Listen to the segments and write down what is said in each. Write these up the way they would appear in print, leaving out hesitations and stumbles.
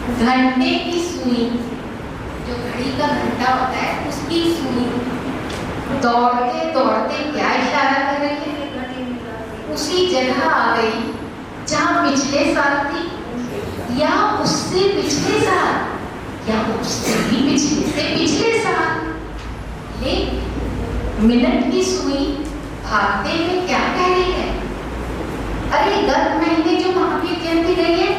घंटे की सुई, जो घड़ी का घंटा होता है उसकी सुई दौड़ते दौड़ते क्या इशारा कर रही है? उसी जगह आ गई जहाँ पिछले साल थी, या उससे पिछले साल, या उससे भी पिछले से पिछले साल। लेकिन मिनट की सुई भागते हुए क्या कह रही है? अरे गत महीने जो महावीर जयंती गई है,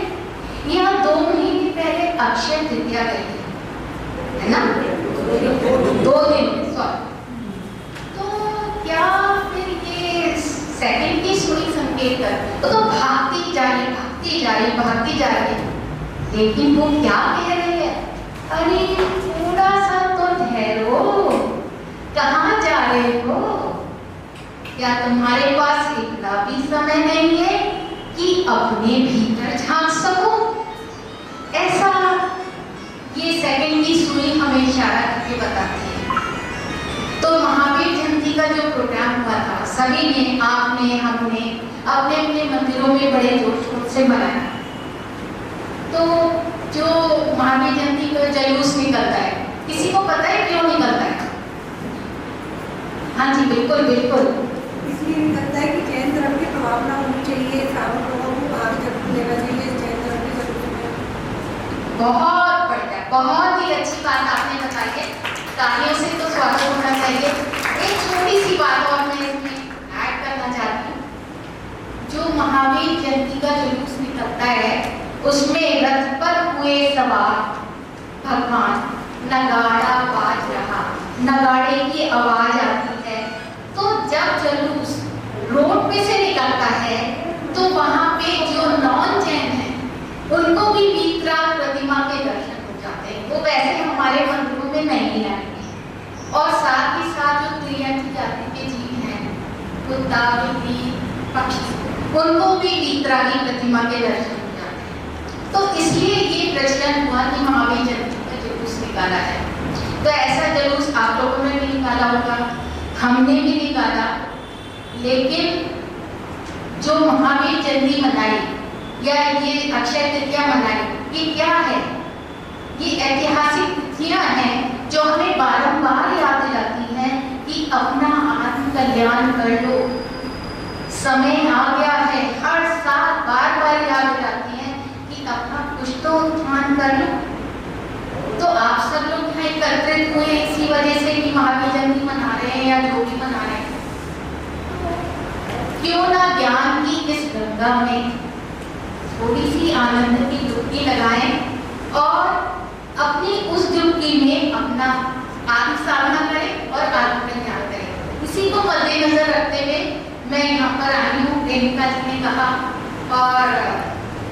या 2 महीने पहले अक्षय तृतीया गई है ना, 2 दिन। तो क्या फिर ये सेकंड की सुई संकेत कर तो भागती जा रही, भागती जा रही, भागती जा रही। लेकिन वो क्या कह रही है? अरे थोड़ा सा तो ठहरो, कहाँ जा रहे हो? क्या तुम्हारे पास इतना भी समय नहीं है कि अपने भीतर झांक सको? ऐसा ये सेकंड की सुई हमें इशारा करके बताती है। तो महावीर जयंती का जो प्रोग्राम हुआ था, सभी ने, आपने, हमने अपने अपने मंदिरों में बड़े जोर शोर से मनाया। तो जो महावीर जयंती का जुलूस निकलता है, किसी को पता है क्यों निकलता है? हाँ जी, बिल्कुल बिल्कुल। इसलिए निकलता है कि जैन धर्म के प्रभाव ना होनी चाहिए, श्रावण लोगों को आगे तक लेना चाहिए, जैन धर्म के जरूरत है। बहुत बढ़िया, बहुत ही अच्छी बात आपने बताई है। तालियों से तो स्वागत होना चाहिए। एक छोटी सी बात और मैं इसमें ऐड करना चाहती हूँ। जो महावीर जयंती का जुलूस निकलता है, उसमें रथ पर हुए सवार भगवान, नगाड़ा बाज रहा, नगाड़े की आवाज आती है। तो जब जुलूस रोड पे से निकलता है, तो वहां पे जो नॉन जैन है उनको भी वीतराग प्रतिमा के दर्शन हो जाते हैं। वो वैसे हमारे मंदिरों में नहीं आएंगे। और साथ ही साथ जो त्रियंती जाति के जीव हैं, कुत्ता, बिल्ली, पक्षी, उनको भी वीतरागी प्रतिमा के दर्शन हो जाते हैं। तो इसलिए ये प्रचलन हुआ कि महावीर जयंती का जुलूस निकाला जाए। तो ऐसा जुलूस आप लोगों ने भी निकाला होगा, हमने भी निकाला। लेकिन जो महावीर जयंती मनाई या ये अक्षय तृतीया मनाई, ये क्या है? ये ऐतिहासिक तिथियां हैं जो हमें बारंबार याद दिलाती हैं कि अपना आत्म कल्याण कर लो। समय आ गया है, हर साल बार बार याद दिलाती हैं कि अपना कुछ तो उत्थान कर लो। तो आप सब लोग यहाँ एकत्रित हुए इसी वजह से कि महावीर जयंती मना रहे हैं या जो भी मना रहे हैं। क्यों ना ज्ञान की इस गंगा में थोड़ी सी आनंद की डुबकी लगाएं और अपनी उस डुबकी में अपना आत्म साधना करें और आत्म कल्याण करें। इसी को मद्देनजर रखते हुए मैं यहाँ पर आई हूँ। रेणुका जी ने कहा और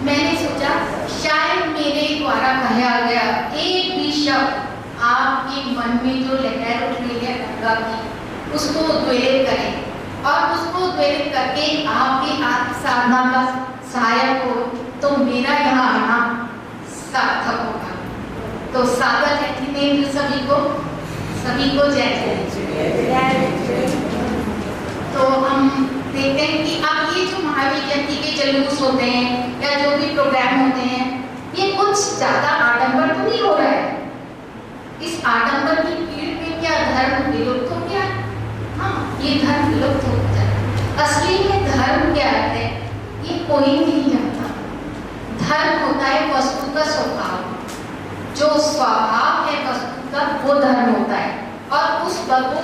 मैंने सोचा शायद मेरे द्वारा कहा गया एक भी शब्द आपके मन में जो लहर उठ रही है गंगा की, उसको उद्वेलित करें और उसको उद्वेलित करके आपकी आत्म साधना का सहायक हो, तो मेरा यहाँ आना सार्थक होगा। तो स्वागत है जितेंद्र सभी को जय जय। तो हम देखते हैं कि अब ये जो महावीर जयंती के जुलूस होते हैं या जो भी प्रोग्राम होते हैं, ये कुछ ज्यादा आडंबर तो नहीं हो रहा है। इस आडंबर की भीड़ में क्या धर्म विलुप्त हो गया? हाँ, ये धर्म विलुप्त हो गया। असली में धर्म क्या है ये कोई नहीं जानता। धर्म होता है वस्तु का स्वभाव, जो स्वभाव है वस्तु का वो धर्म होता है। और वो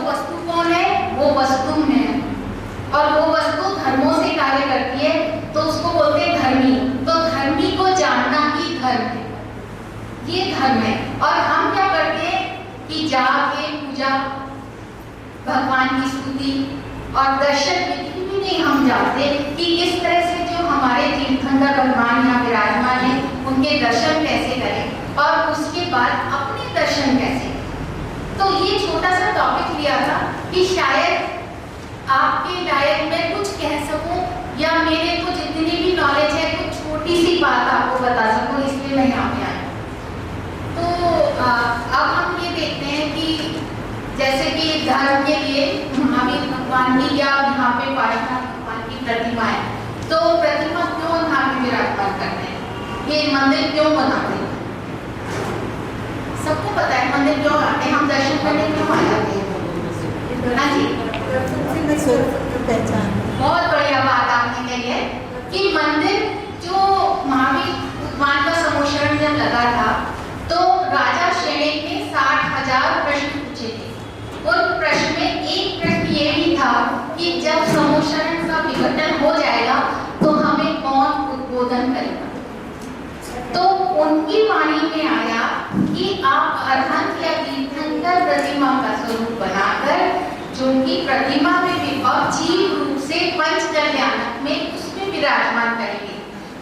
वस्तु कौन है? वो वस्तु है और वो वस्तु धर्मों से कार्य करती है, तो उसको बोलते हैं धर्मी। तो धर्मी को जानना ही धर्म है, ये धर्म है। और हम क्या करते हैं कि जाके पूजा, भगवान की स्तुति और दर्शन विधि भी नहीं हम जानते कि किस तरह से जो हमारे तीर्थंकर भगवान यहाँ विराजमान है उनके दर्शन कैसे करें और उसके बाद अपने दर्शन कैसे करें। तो ये छोटा सा टॉपिक लिया था कि शायद आपके लायक मैं कुछ कह सकूं या मेरे को जितनी भी नॉलेज है कुछ छोटी सी बात आपको बता सकूं, इसलिए मैं यहाँ पे आई। तो अब हम ये देखते हैं कि जैसे कि धर्म के लिए महावीर भगवान की या यहाँ पे पार्श्वनाथ भगवान की प्रतिमा है, तो प्रतिमा क्यों यहाँ पे विराजमान करते हैं, ये मंदिर क्यों बनाते हैं? मंदिर क्यों आते हैं, हम दर्शन करने क्यों आ जाते हैं? हाँ जी, पहचान बहुत बढ़िया बात आपने कही है कि मंदिर जो महावीर भगवान का सम्मोहन जब लगा था तो राजा शैणिक ने 60,000 प्रश्न पूछे थे। उन प्रश्न में एक प्रश्न ये भी था कि जब सम्मोहन का विघटन हो जाएगा तो हमें कौन उद्बोधन करेगा। तो उनकी वाणी में आया कि आप अरहंत या तीर्थंकर प्रतिमा का स्वरूप बनाकर जो कि प्रतिमा में भी और जीव रूप से पंच कल्याणक में उसमें विराजमान करेंगे।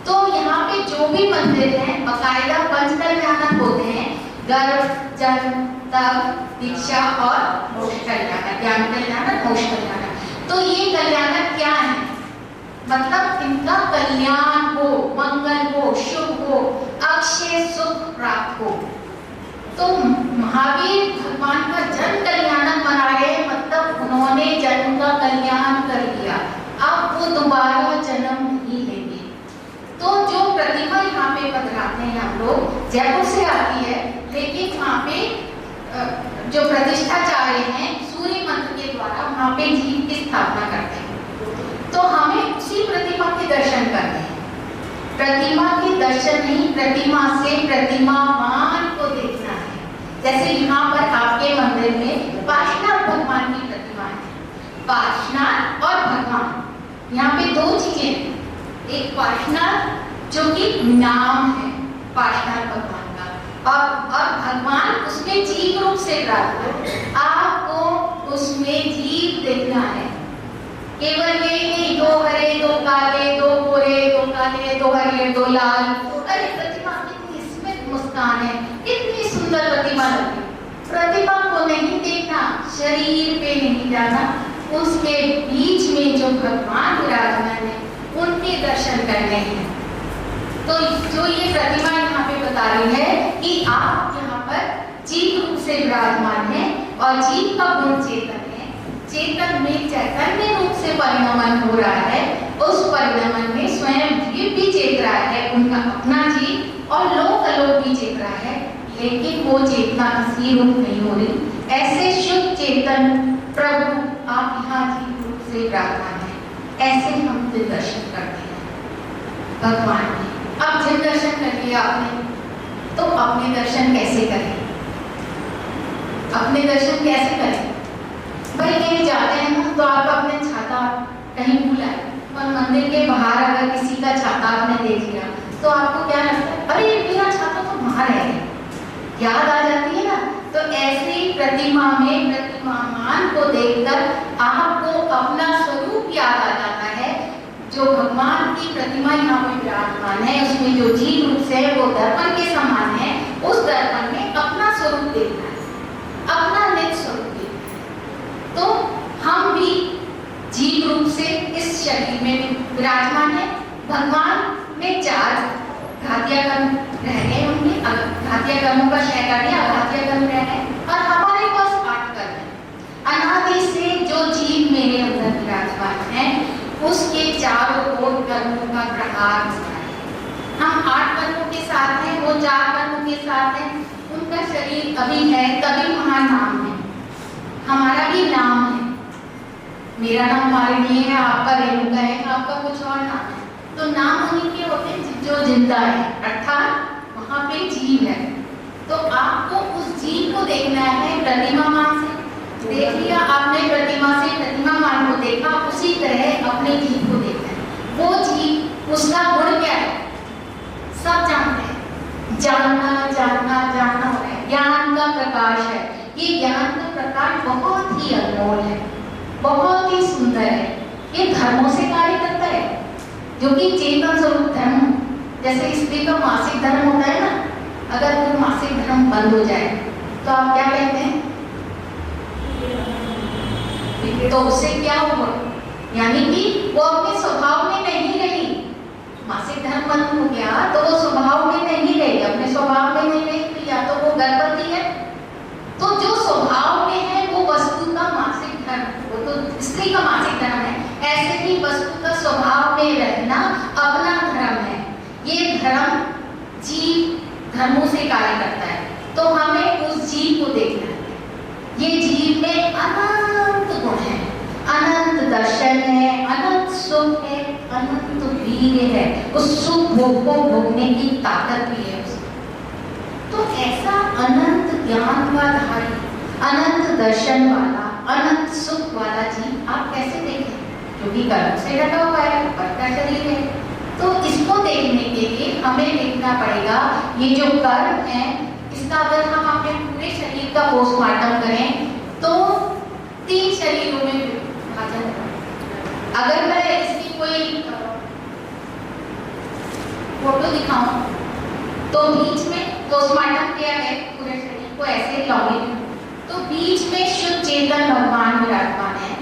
तो यहाँ पे जो भी मंदिर हैं बकायदा पंच कल्याणक होते हैं, गर्भ, जन्म, तप, दीक्षा और मोक्ष कल्याणक, ज्ञान कल्याणक, मोक्ष कल्याणक। तो ये कल्याणक क्या है, मतलब इनका कल्याण हो, मंगल हो, शुभ हो, अक्षय सुख प्राप्त हो। तो महावीर भगवान का जन्म कल्याणक बना रहे, मतलब उन्होंने जन्म का कल्याण कर दिया, अब वो दोबारा जन्म नहीं लेंगे। तो जो प्रतिमा यहाँ पे पधराते हैं हम लोग, जयपुर से आती है, लेकिन वहाँ पे जो प्रतिष्ठाचार्य हैं सूर्य मंत्र के द्वारा वहाँ पे जीव की स्थापना करते हैं। तो हमें उसी प्रतिमा के दर्शन करने हैं, प्रतिमा के दर्शन नहीं, प्रतिमा से प्रतिमावान को देखना है। जैसे यहाँ पर आपके मंदिर में पार्श्वनाथ भगवान की प्रतिमा है, पार्श्वनाथ और भगवान, यहाँ पे दो चीजें हैं। एक पार्श्वनाथ जो कि नाम है पार्श्वनाथ भगवान का, और भगवान उसमें जीव रूप से प्राप्त है। आपको उसमें जीव देखना है, केवल ये नहीं दो हरे दो काले, दो गोरे दो काले, दो हरे दो लाल। अरे प्रतिमा कितनी स्मित मुस्कान है, कितनी सुंदर प्रतिमा लगी। प्रतिमा को नहीं देखना, शरीर पे नहीं जाना, उसके बीच में जो भगवान विराजमान है उनके दर्शन करने हैं। तो जो ये प्रतिमा यहाँ पे बता रही है कि आप यहाँ पर जीव रूप से विराजमान है और जीव का गुण चेतन है, चेतन में चैतन्य रूप से परिणमन हो रहा है। उस परिणमन में स्वयं जीव भी चेत रहा है, उनका अपना जीव, और लोक अलोक भी चेत रहा है, लेकिन वो चेतना किसी रूप नहीं हो रही। ऐसे शुद्ध चेतन प्रभु आप यहाँ जीव रूप से विराजमान है, ऐसे हम दिन दर्शन करते हैं भगवान के। अब जिन दर्शन कर लिया आपने, तो अपने दर्शन कैसे करें, अपने दर्शन कैसे करें? भाई कहीं जाते हैं ना तो आप अपने छाता कहीं भूला है, और मंदिर के बाहर अगर किसी का छाता आपने देख लिया तो आपको क्या लगता है, अरे मेरा छाता तो बाहर है, याद आ जाती है ना। तो ऐसे ही प्रतिमा में प्रतिमामान को देखकर आपको अपना स्वरूप याद आ जाता है। जो भगवान की प्रतिमा यहाँ पे विराजमान है, उसमें जो जीव रूप से वो दर्पण के समान है, उस दर्पण में अपना स्वरूप देखना है, अपना निज स्वरूप देखना है। तो हम भी जीव रूप से इस शरीर में विराजमान है। भगवान में 4 घातिया कर्म रह गए होंगे, घातिया कर्मों का क्षय कर दिया, अघातिया कर्म रह गए, और हमारे पास 8 कर्म है। अनादि से जो जीव मेरे अंदर विराजमान है उसके चारों ओर कर्मों का प्रहार होता है। हम 8 कर्मों के साथ हैं, वो 4 कर्मों के साथ हैं, उनका शरीर अभी है, तभी वहाँ नाम है, हमारा भी नाम है। मेरा नाम मालिनी है, आपका रेणुका है, आपका कुछ और नाम है। तो नाम उन्हीं के होते हैं जो जिंदा है, अर्थात वहाँ पे जीव है। तो आपको उस जीव को देखना है प्रतिमामान से। देख लिया आपने, प्रतिमा से प्रतिमामान को देखा, उसी तरह अपने जीव को देखना है। वो जीव, उसका गुण क्या है, सब जानते हैं, जानना जानना जानना हो है, ज्ञान का प्रकाश है। ये ज्ञान का प्रकाश बहुत ही अनमोल है, बहुत ही सुंदर है। ये धर्मों से कार्य करता है, जो कि चेतन स्वरूप धर्म, जैसे स्त्री का मासिक धर्म होता है ना, अगर वो मासिक धर्म बंद हो जाए तो आप क्या कहते हैं, तो उससे क्या हुआ, यानी कि वो अपने स्वभाव में नहीं रही। मासिक धर्म बंद हो गया तो वो स्वभाव में नहीं रही, अपने स्वभाव में नहीं रही, या तो वो गर्भवती है। तो जो स्वभाव में है वो वस्तु का मासिक धर्म, वो तो स्त्री का मासिक धर्म है। ऐसे ही वस्तु का स्वभाव में रहना अपना धर्म है। ये धर्म जीव धर्मों से कार्य करता है। तो हमें उस जीव को देखना है। ये जीव में अनंत गुण है, अनंत दर्शन है, अनंत सुख है, अनंत वीर्य है, उस सुख भोग को भोगने की ताकत भी है उसमें। तो ऐसा अनंत ज्ञान का धारी, अनंत दर्शन वाला, अनंत सुख वाला जीव आप कैसे देखें? क्योंकि कर्म से ढका हुआ है, ऊपर का शरीर है। तो इसको देखने के लिए हमें देखना पड़ेगा ये जो कर्म है, इसका अगर हम अपने पूरे शरीर का पोस्टमार्टम करें तो 3 शरीरों में विभाजन है। अगर मैं इसकी कोई फोटो दिखाऊं तो बीच में पोस्टमार्टम किया है पूरे शरीर को ऐसे लाऊंगी, तो बीच में शुद्ध चेतन भगवान विराजमान है।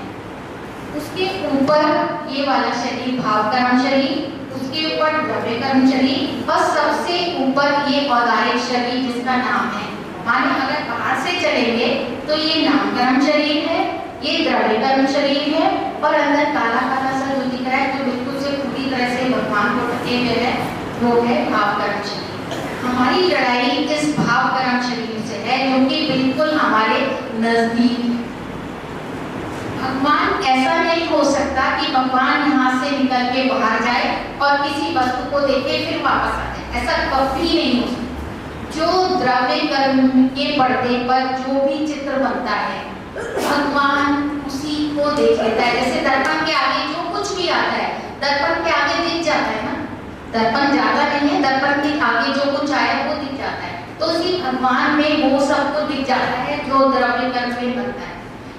उसके ऊपर ये वाला शरीर भाव कर्म शरीर, उसके ऊपर द्रव्य कर्म शरीर, और सबसे ऊपर ये औदारिक शरीर जिसका नाम है। माने अगर बाहर से चलेंगे तो ये नाम कर्म शरीर है, ये द्रव्य कर्म शरीर है, और अंदर काला काला सा जो दिख रहा है, जो बिल्कुल से पूरी तरह से भगवान को ढके हुए है, वो है भाव कर्म शरीर। हमारी लड़ाई इस भाव कर्म शरीर से है जो कि बिल्कुल हमारे नजदीक है। भगवान ऐसा नहीं हो सकता कि भगवान यहाँ से निकल के बाहर जाए और किसी वस्तु को देखे फिर वापस आ जाए, ऐसा कभी नहीं हो सकता। जो द्रव्य कर्म के पर्दे पर जो भी चित्र बनता है, भगवान उसी को देख लेता है। जैसे दर्पण के आगे जो कुछ भी आता है, दर्पण के आगे दिख जाता है ना, दर्पण ज्यादा नहीं है, दर्पण के आगे जो कुछ आया वो दिख जाता है। तो उसी भगवान में वो सब कुछ दिख जाता है जो द्रव्य कर्म में बनता है।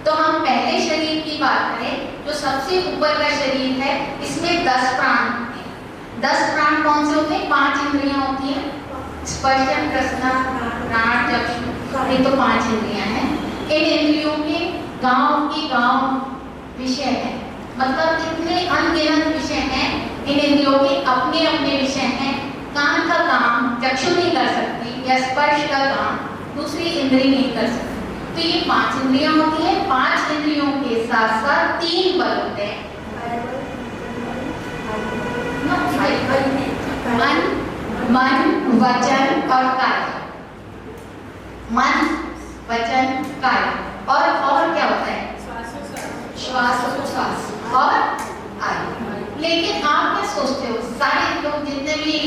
तो हम पहले शरीर की बात करें, जो सबसे ऊपर का शरीर है, इसमें 10 प्राण होते हैं। 10 प्राण कौन से होते हैं? 5 इंद्रियां होती हैं, स्पर्शन, रसना, घ्राण, चक्षु, ये तो 5 इंद्रियां हैं। इन इंद्रियों के गांव की गांव विषय है, मतलब इतने अनगिनत विषय हैं। इन इंद्रियों के अपने अपने विषय हैं। कान का काम चक्षु नहीं कर सकती, या स्पर्श का काम दूसरी इंद्री नहीं कर सकती। तो ये 5 इंद्रियां होती हैं। 5 इंद्रियों के साथ साथ 3 बल होते हैं, मन, वचन और काया। मन, वचन, काया, और क्या होता है? श्वास, उच्छ्वास और आयु। लेकिन आप क्या सोचते हो, सारे लोग जितने भी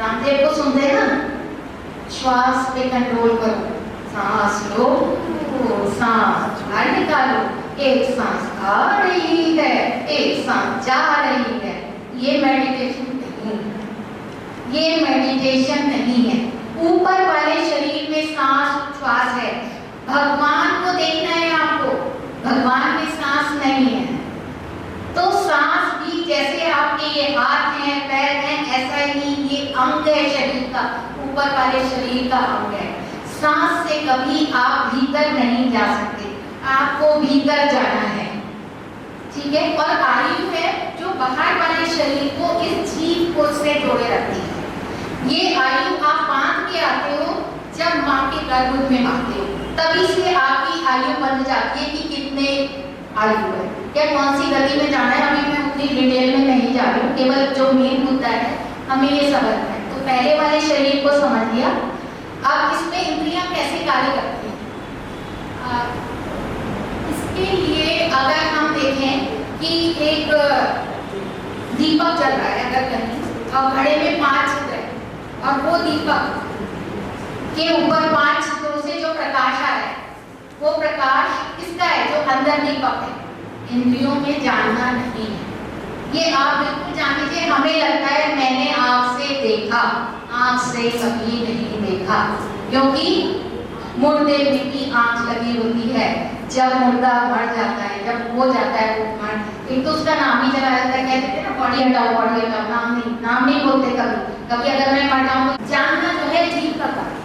रामदेव को सुनते हैं ना, श्वास पे कंट्रोल करो, सांस लो, सांस बाहर निकालो, एक सांस आ रही है, एक सांस जा रही है। ये मेडिटेशन नहीं है, ये मेडिटेशन नहीं है। ऊपर वाले शरीर में सांस उच्छ्वास है, भगवान को देखना है आपको, भगवान में सांस नहीं है। तो सांस भी जैसे आपके ये हाथ हैं, पैर हैं, ऐसा ही ये अंग है शरीर का, ऊपर वाले शरीर का अंग है। सांस से कभी आप भीतर नहीं जा सकते, आपको भीतर जाना है, ठीक है। और आयु है जो बाहर वाले शरीर को इस जीव को से जोड़े रखती है। ये आयु आप बांध के आते हो जब माँ के गर्भ में आते हो, तभी से आपकी आयु बन जाती है कि कितने आयु है, क्या कौन सी गति में जाना है। अभी मैं उतनी डिटेल में नहीं जा रही हूँ, केवल जो मेन मुद्दा है हमें ये समझना है। तो पहले वाले शरीर को समझ लिया। अब इसमें इंद्रियां कैसे कार्य करती हैं, इसके लिए अगर हम देखें कि एक दीपक जल रहा है अगर कहीं, और घड़े में 5 छिद्र है, और वो दीपक के ऊपर 5 छिद्रों से जो प्रकाश आ रहा है, वो प्रकाश किसका है? जो अंदर दीपक है। इंद्रियों में जानना नहीं है, ये आप बिल्कुल जान लीजिए। हमें लगता है मैंने आँख से देखा, आँख से कभी नहीं देखा, क्योंकि मुर्दे में भी आँख लगी होती है। जब मुर्दा मर जाता है, जब हो जाता है वो मर, एक तो उसका नाम ही चला जाता है, कहते थे ना बॉडी हटाओ, बॉडी हटाओ, नाम नहीं बोलते कभी कभी। अगर मैं मर जाऊँ, जानना जो है जीव का काम है।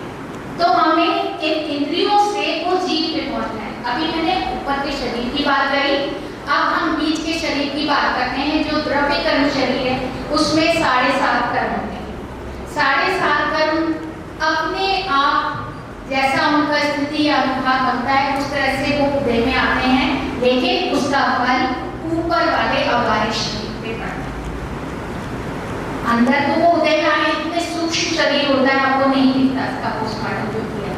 तो हमें इन इंद्रियों से वो जीव पे पहुंचना है। अभी मैंने ऊपर के शरीर की बात करी, अब हम बीच के शरीर की बात करते हैं। जो द्रव्य कर्म शरीर है, उसमें 7.5 कर्म होते हैं। 7.5 कर्म अपने आप जैसा उनका स्थिति या अनुभाग बनता है, उस तरह से वो उदय में आते हैं, लेकिन उसका फल ऊपर वाले औदारिक शरीर पे पड़ता है। अंदर तो वो उदय में आने इतने सूक्ष्म शरीर होता है, आपको नहीं दिखता इसका पोस्टमार्टम जो किया।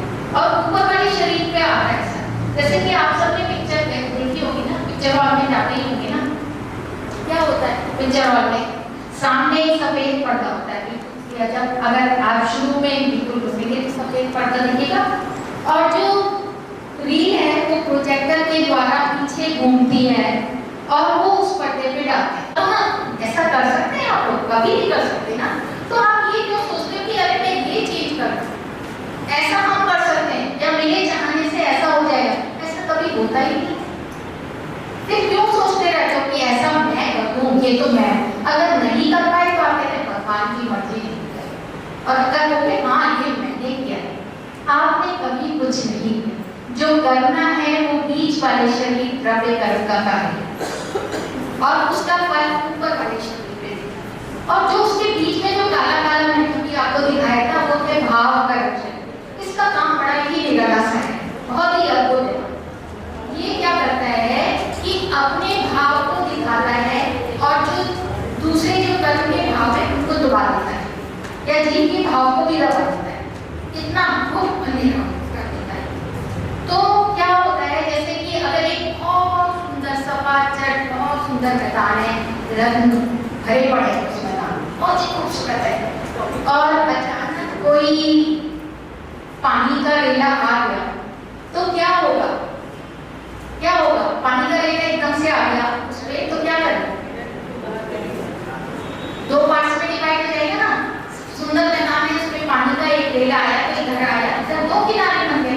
लेक्चर हॉल में सामने एक सफेद पर्दा होता है, या जब अगर आप शुरू में बिल्कुल घुसेंगे तो सफेद पर्दा दिखेगा, और जो रील है वो प्रोजेक्टर के द्वारा पीछे घूमती है और वो उस पर्दे पे डालते हैं। तो ना ऐसा कर सकते हैं आप लोग, कभी नहीं कर सकते ना, तो आप ये क्यों सोचते हो कि अरे मैं ये चीज कर, ऐसा हम कर सकते हैं या मेरे चाहने से ऐसा हो जाएगा, ऐसा कभी होता ही नहीं। फिर क्यों सोचते रहते हो कि ऐसा मैं करूं, ये तो मैं, अगर नहीं कर पाए तो आप कहते हैं भगवान की मर्जी नहीं है, और अगर बोले हाँ ये मैंने किया, आपने कभी कुछ नहीं किया। जो करना है वो बीच वाले शरीर द्रव्य कर्म का कार्य है और उसका फल ऊपर वाले शरीर पे है। और जो उसके बीच में जो काला काला मैंने आपको दिखाया था वो है भाव कर्म। इसका काम बड़ा ही निराला सा है, बहुत ही अद्भुत है। ये क्या करता है कि अपने भाव को दिखाता है और जो दूसरे जो कर्म के भाव है उनको दबा देता है, या जीव के भाव को भी दबा देता है। इतना खूब अंधेरा कर देता है। तो क्या होता है, जैसे कि अगर एक बहुत सुंदर सपाचट बहुत सुंदर मैदान है, रंग भरे पड़े उस मैदान, बहुत ही खूबसूरत है, और अचानक कोई पानी का रेला आ गया तो क्या होगा? क्या होगा? पानी का रेला एकदम से आ गया उसमें तो क्या करें? दो पार्ट्स में डिवाइड हो जाएगा ना। सुंदर मैदान है, उसमें पानी का एक रेला आया, कोई घर आया, तो दो किनारे बन गए।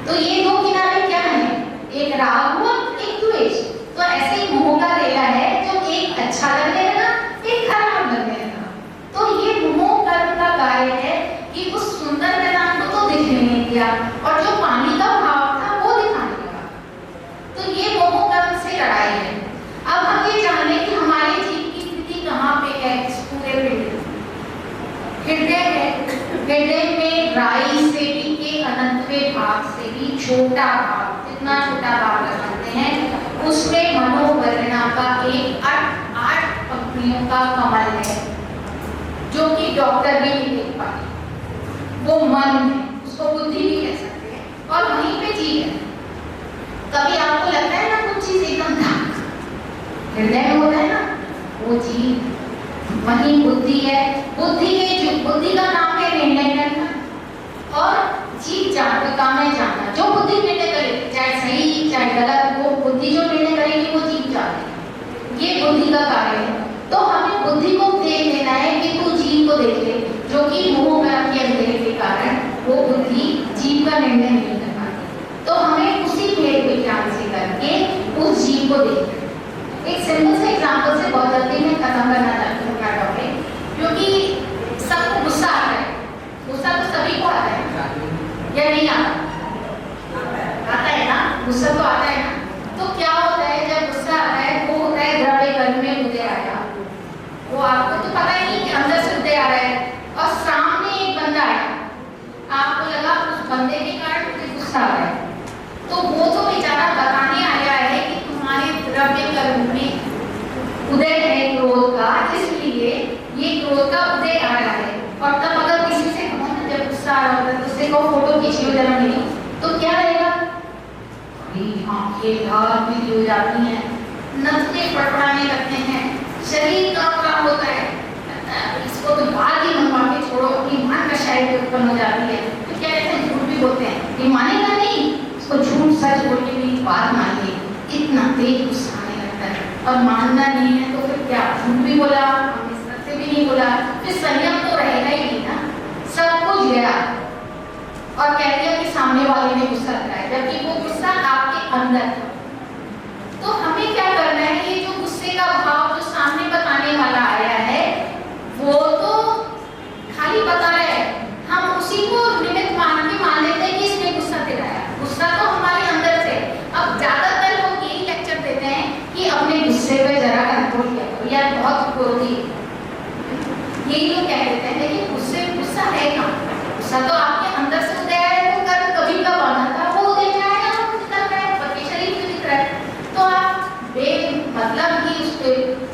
तो ये दो किनारे क्या है? एक राग और एक द्वेष। तो ऐसे ही मोह का रेला है जो एक अच्छा लगने लगा, एक खराब लगने लगा। तो ये मोह कर्म का कार्य है कि उस सुंदर मैदान को तो दिखने नहीं दिया और जो पानी का भाव था वो दिखाने लगा। तो ये मोह कर्म से लड़ाई है। अब हम ये जान लें कि हमारे जीव की स्थिति कहाँ पे है इस पूरे हृदय है। हृदय में राई से भी के अनंतवें भाग से भी छोटा भाग, कितना छोटा भाग कर सकते हैं, उसमें मनोवर्णा का एक 8 पंक्तियों का कमल है जो कि डॉक्टर भी नहीं देख पाए। वो मन है, उसको बुद्धि भी कह सकते हैं, और वहीं पे जीव है। कभी आपको लगता है ना कुछ चीज एकदम धक हृदय में होता है ना, वो जीव, वही बुद्धि है। बुद्धि का काम है निर्णय करना, और जीव जानता काम है जानना। जो बुद्धि निर्णय करे, चाहे सही चाहे गलत, वो बुद्धि जो निर्णय करेगी वो जीव जाने, ये बुद्धि का कार्य है। तो हमें बुद्धि को देख लेना है कि तू जीव को देख ले, जो कि मोह कर्म के अंधेरे के कारण वो बुद्धि जीव का निर्णय नहीं कर पाती। तो हमें उसी भेद विज्ञान से करके उस जीव को देखना है। एक सिंपल से एग्जांपल से बहुत जल्दी मैं खत्म करना चाहती हूँ अपना टॉपिक, क्योंकि सबको गुस्सा आता है। गुस्सा तो सभी को आता है या नहीं आता? आता है ना, गुस्सा तो आता है ना। तो क्या होता है जब गुस्सा आता है, वो होता है द्रव्य कर्म में उदय आया। वो आपको तो पता ही नहीं कि अंदर से उदय आ रहा है, और सामने एक बंदा आया, आपको लगा उस बंदे के कारण मुझे गुस्सा आ रहा है, तो वो तो बेचारा बताने आया है कि तुम्हारे द्रव्य कर्म में उदय है क्रोध का, इसलिए ये क्रोध का उदय आ रहा है। और तब अगर किसी से कहो ना जब गुस्सा आ रहा होता है तो उससे को फोटो खींचियो जरा मेरी, तो क्या रहेगा? आंखें लाल पीली हो जाती हैं, नथने फड़फड़ाने लगते हैं, शरीर कांप होता है, इसको तो बात ही मनवा के छोड़ो, अपनी मान का शायद उत्पन्न हो जाती है। तो क्या कहते हैं, झूठ भी बोलते हैं, ये मानेगा नहीं, उसको झूठ सच बोल के मेरी बात मानिए, इतना तेज गुस्सा आने लगता है। और मानना नहीं है तो फिर क्या, झूठ भी बोला, हमने सत्य भी नहीं बोला, फिर संयम तो रहेगा ही नहीं ना, सब कुछ गया और कह दिया कि सामने वाले ने गुस्सा कराया, जबकि वो गुस्सा आपके अंदर था। तो हमें क्या करना है, ये जो गुस्से का भाव जो सामने बताने वाला आया है वो तो खाली बता रहा है, हम उसी को निमित्त मान लेते हैं कि इसने गुस्सा दिलाया। गुस्सा तो हमारे अंदर से। अब ज्यादातर लोग यही लेक्चर देते हैं कि अपने गुस्से पे जरा कंट्रोल किया करो, यार बहुत क्रोधी, यही लोग कह देते हैं, लेकिन गुस्सा है कहाँ? गुस्सा तो आपके अंदर से उदय है, वो कर्म कभी का बना था वो उदय में आएगा, वो निकल रहा है, बाकी शरीर में दिख रहा है। तो आप मतलब ही उस पे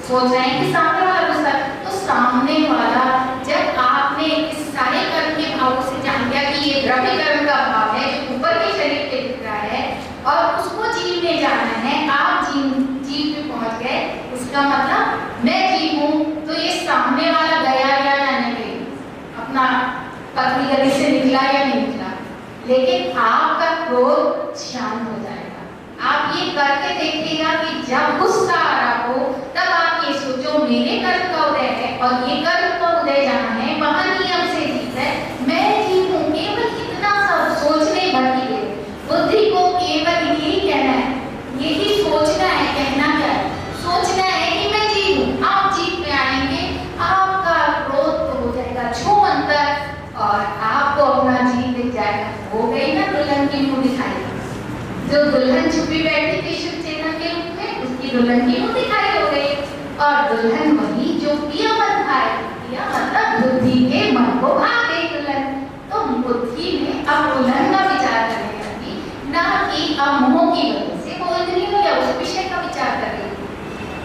सोच रहे हैं कि सामने वाला गुस्सा, तो सामने वाला जब आपने इस सारे कर्म के भावों से जान लिया कि ये द्रव्य कर्म का भाव है जो ऊपर के शरीर पे दिख रहा है और उसको जीव में जाना है, आप जीव पे पहुंच गए, इसका मतलब मैं जीव हूँ निकला या नहीं निकला, लेकिन आपका क्रोध शांत हो जाएगा। आप ये करके देखिएगा कि जब गुस्सा आ रहा हो तब आप ये सोचो मेरे कर्म का उदय है और ये कर्म का उदय जहाँ है वहाँ नियम से जीत है, मैं जीत हूँ। केवल इतना सा सोचने भर की देर, बुद्धि को केवल यही कहना है, यही सोचना है। कहना क्या है? सोचना है कि मैं जीत हूँ। आप जीत पे आएंगे, आपका क्रोध तो हो जाएगा छूमंतर और आपको अपना जीत दिख जाएगा। हो गई ना दुल्हन की मुँह दिखाई। जो दुल्हन छुपी बैठी थी शिव चेतन के रूप में, उसकी दुल्हन की मुँह दिखाई हो गई। और दुल्हन वही जो पिया मन भाए, पिया मतलब बुद्धि के मन को भा गई दुल्हन। तो बुद्धि में अब दुल्हन का विचार करने लगी, ना कि अब मोह की वजह से बोल रही हूँ या उस विषय का विचार कर रही हूँ।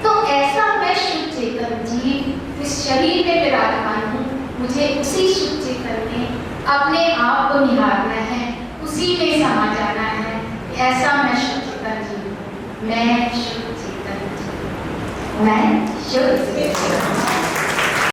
तो ऐसा मैं शिव चेतन जी इस शरीर में विराजमान हूँ, मुझे उसी शिव चेतन में अपने आप को निहारना है, उसी में समा जाना है। ऐसा मैं शिव चेतन जी हूँ, मैं शिव चेतन जी, मैं शिव चेतन।